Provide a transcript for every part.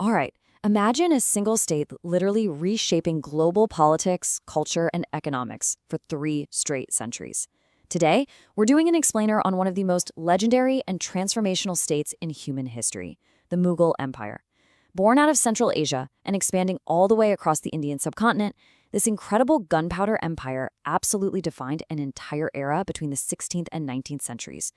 All right, imagine a single state literally reshaping global politics, culture, and economics for 3 straight centuries. Today, we're doing an explainer on one of the most legendary and transformational states in human history, the Mughal Empire. Born out of Central Asia and expanding all the way across the Indian subcontinent, this incredible gunpowder empire absolutely defined an entire era between the 16th and 19th centuries.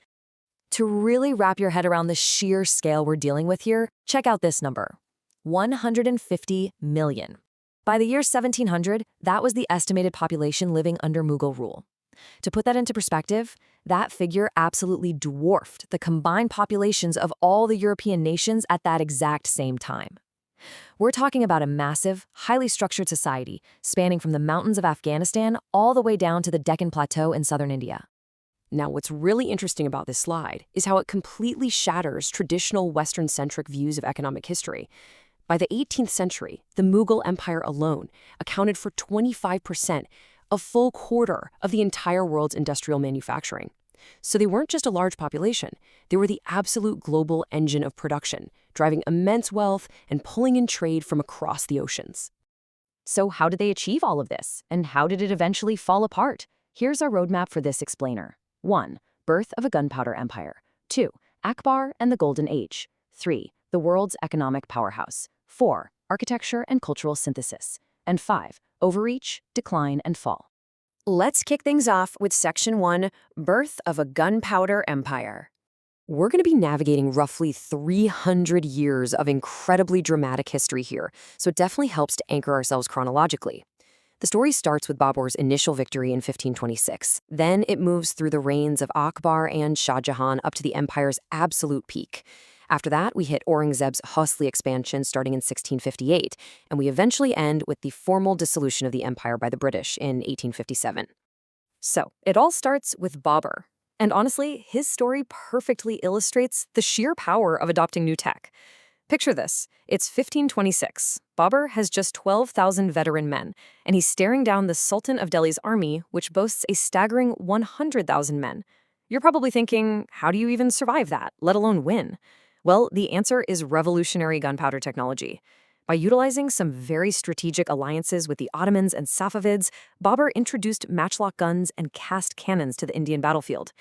To really wrap your head around the sheer scale we're dealing with here, check out this number: 150 million. By the year 1700, that was the estimated population living under Mughal rule. To put that into perspective, that figure absolutely dwarfed the combined populations of all the European nations at that exact same time. We're talking about a massive, highly structured society spanning from the mountains of Afghanistan all the way down to the Deccan Plateau in southern India. Now, what's really interesting about this slide is how it completely shatters traditional Western-centric views of economic history. By the 18th century, the Mughal Empire alone accounted for 25%, a full quarter of the entire world's industrial manufacturing. So they weren't just a large population, they were the absolute global engine of production, driving immense wealth and pulling in trade from across the oceans. So how did they achieve all of this, and how did it eventually fall apart? Here's our roadmap for this explainer. 1. Birth of a gunpowder empire. 2. Akbar and the Golden Age. 3. The world's economic powerhouse. 4. Architecture and cultural synthesis. And 5. Overreach, decline, and fall. Let's kick things off with Section 1, Birth of a Gunpowder Empire. We're going to be navigating roughly 300 years of incredibly dramatic history here, so it definitely helps to anchor ourselves chronologically. The story starts with Babur's initial victory in 1526. Then it moves through the reigns of Akbar and Shah Jahan up to the empire's absolute peak. After that, we hit Aurangzeb's Hosli expansion starting in 1658, and we eventually end with the formal dissolution of the empire by the British in 1857. So, it all starts with Babur. And honestly, his story perfectly illustrates the sheer power of adopting new tech. Picture this. It's 1526. Babur has just 12,000 veteran men, and he's staring down the Sultan of Delhi's army, which boasts a staggering 100,000 men. You're probably thinking, how do you even survive that, let alone win? Well, the answer is revolutionary gunpowder technology. By utilizing some very strategic alliances with the Ottomans and Safavids, Babur introduced matchlock guns and cast cannons to the Indian battlefield.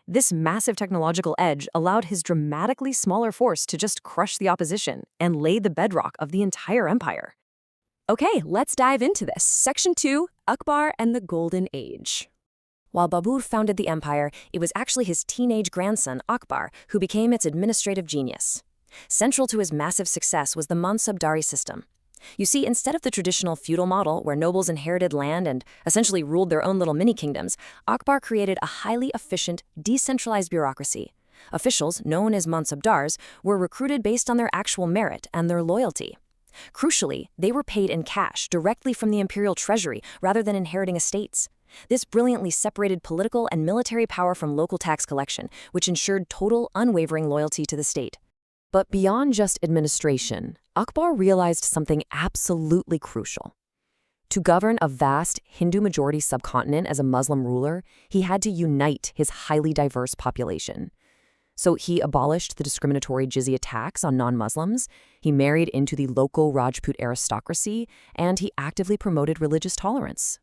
This massive technological edge allowed his dramatically smaller force to just crush the opposition and lay the bedrock of the entire empire. Okay, let's dive into this. Section 2, Akbar and the Golden Age. While Babur founded the empire, it was actually his teenage grandson, Akbar, who became its administrative genius. Central to his massive success was the mansabdari system. You see, instead of the traditional feudal model where nobles inherited land and essentially ruled their own little mini-kingdoms, Akbar created a highly efficient, decentralized bureaucracy. Officials, known as mansabdars, were recruited based on their actual merit and their loyalty. Crucially, they were paid in cash directly from the imperial treasury rather than inheriting estates. This brilliantly separated political and military power from local tax collection, which ensured total, unwavering loyalty to the state. But beyond just administration, Akbar realized something absolutely crucial. To govern a vast Hindu-majority subcontinent as a Muslim ruler, he had to unite his highly diverse population. So he abolished the discriminatory jizya tax on non-Muslims, he married into the local Rajput aristocracy, and he actively promoted religious tolerance.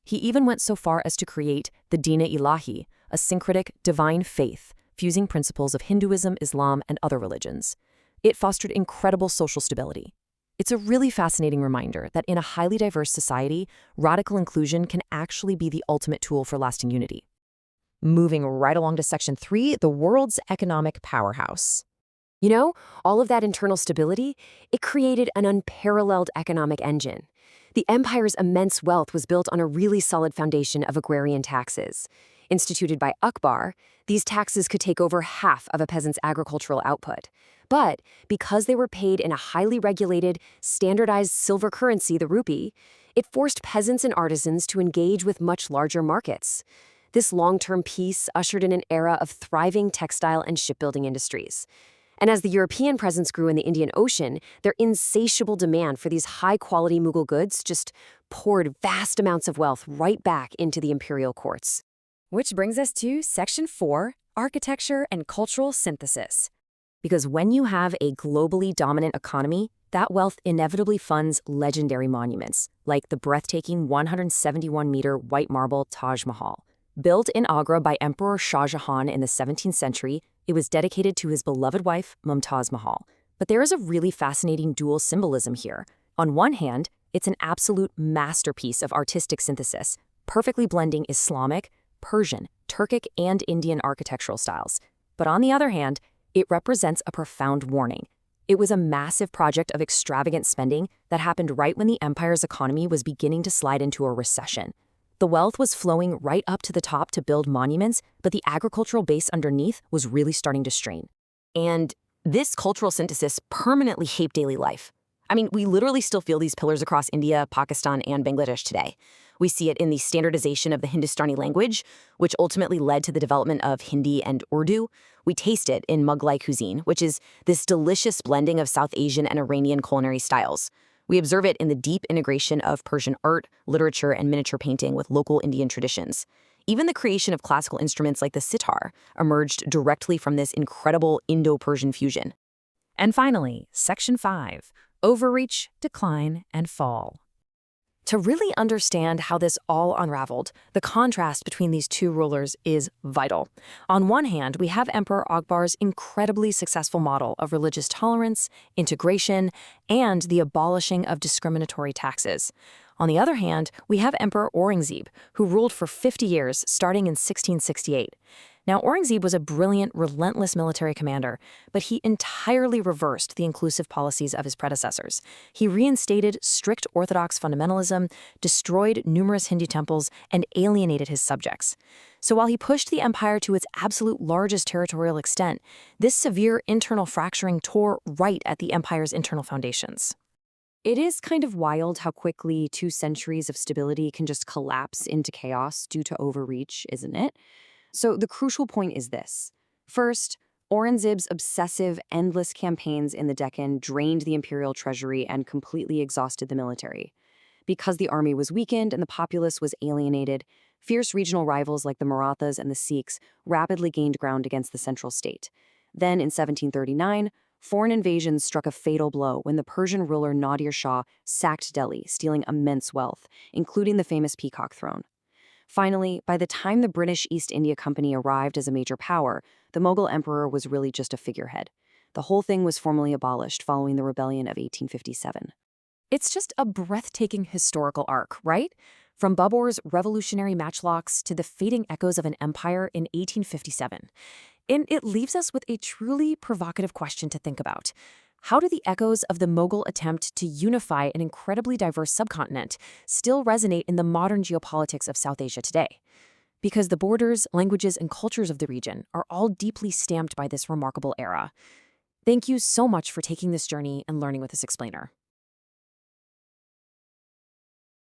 He even went so far as to create the Din-e-Ilahi, a syncretic divine faith, fusing principles of Hinduism, Islam, and other religions. It fostered incredible social stability. It's a really fascinating reminder that in a highly diverse society, radical inclusion can actually be the ultimate tool for lasting unity. Moving right along to Section 3, the world's economic powerhouse. You know, all of that internal stability, it created an unparalleled economic engine. The empire's immense wealth was built on a really solid foundation of agrarian taxes. Instituted by Akbar, these taxes could take over half of a peasant's agricultural output. But because they were paid in a highly regulated, standardized silver currency, the rupee, it forced peasants and artisans to engage with much larger markets. This long-term peace ushered in an era of thriving textile and shipbuilding industries. And as the European presence grew in the Indian Ocean, their insatiable demand for these high-quality Mughal goods just poured vast amounts of wealth right back into the imperial courts. Which brings us to Section 4, Architecture and Cultural Synthesis. Because when you have a globally dominant economy, That wealth inevitably funds legendary monuments, like the breathtaking 171-meter white marble Taj Mahal. Built in Agra by Emperor Shah Jahan in the 17th century, it was dedicated to his beloved wife, Mumtaz Mahal. But there is a really fascinating dual symbolism here. On one hand, it's an absolute masterpiece of artistic synthesis, perfectly blending Islamic, Persian, Turkic, and Indian architectural styles. But on the other hand, it represents a profound warning. It was a massive project of extravagant spending that happened right when the empire's economy was beginning to slide into a recession. The wealth was flowing right up to the top to build monuments, but the agricultural base underneath was really starting to strain. And this cultural synthesis permanently shaped daily life. I mean, we literally still feel these pillars across India, Pakistan, and Bangladesh today. We see it in the standardization of the Hindustani language, which ultimately led to the development of Hindi and Urdu. We taste it in Mughal cuisine, which is this delicious blending of South Asian and Iranian culinary styles. We observe it in the deep integration of Persian art, literature, and miniature painting with local Indian traditions. Even the creation of classical instruments like the sitar emerged directly from this incredible Indo-Persian fusion. And finally, Section 5, Overreach, Decline, and Fall. To really understand how this all unraveled, the contrast between these two rulers is vital. On one hand, we have Emperor Akbar's incredibly successful model of religious tolerance, integration, and the abolishing of discriminatory taxes. On the other hand, we have Emperor Aurangzeb, who ruled for 50 years, starting in 1668. Now, Aurangzeb was a brilliant, relentless military commander, but he entirely reversed the inclusive policies of his predecessors. He reinstated strict Orthodox fundamentalism, destroyed numerous Hindu temples, and alienated his subjects. So while he pushed the empire to its absolute largest territorial extent, this severe internal fracturing tore right at the empire's internal foundations. It is kind of wild how quickly 2 centuries of stability can just collapse into chaos due to overreach, isn't it? So the crucial point is this. First, Aurangzeb's obsessive, endless campaigns in the Deccan drained the imperial treasury and completely exhausted the military. Because the army was weakened and the populace was alienated, fierce regional rivals like the Marathas and the Sikhs rapidly gained ground against the central state. Then, in 1739, foreign invasions struck a fatal blow when the Persian ruler Nadir Shah sacked Delhi, stealing immense wealth, including the famous Peacock Throne. Finally, by the time the British East India Company arrived as a major power, the Mughal emperor was really just a figurehead. The whole thing was formally abolished following the rebellion of 1857. It's just a breathtaking historical arc, right? From Babur's revolutionary matchlocks to the fading echoes of an empire in 1857. And it leaves us with a truly provocative question to think about. How do the echoes of the Mughal attempt to unify an incredibly diverse subcontinent still resonate in the modern geopolitics of South Asia today? Because the borders, languages, and cultures of the region are all deeply stamped by this remarkable era. Thank you so much for taking this journey and learning with this explainer.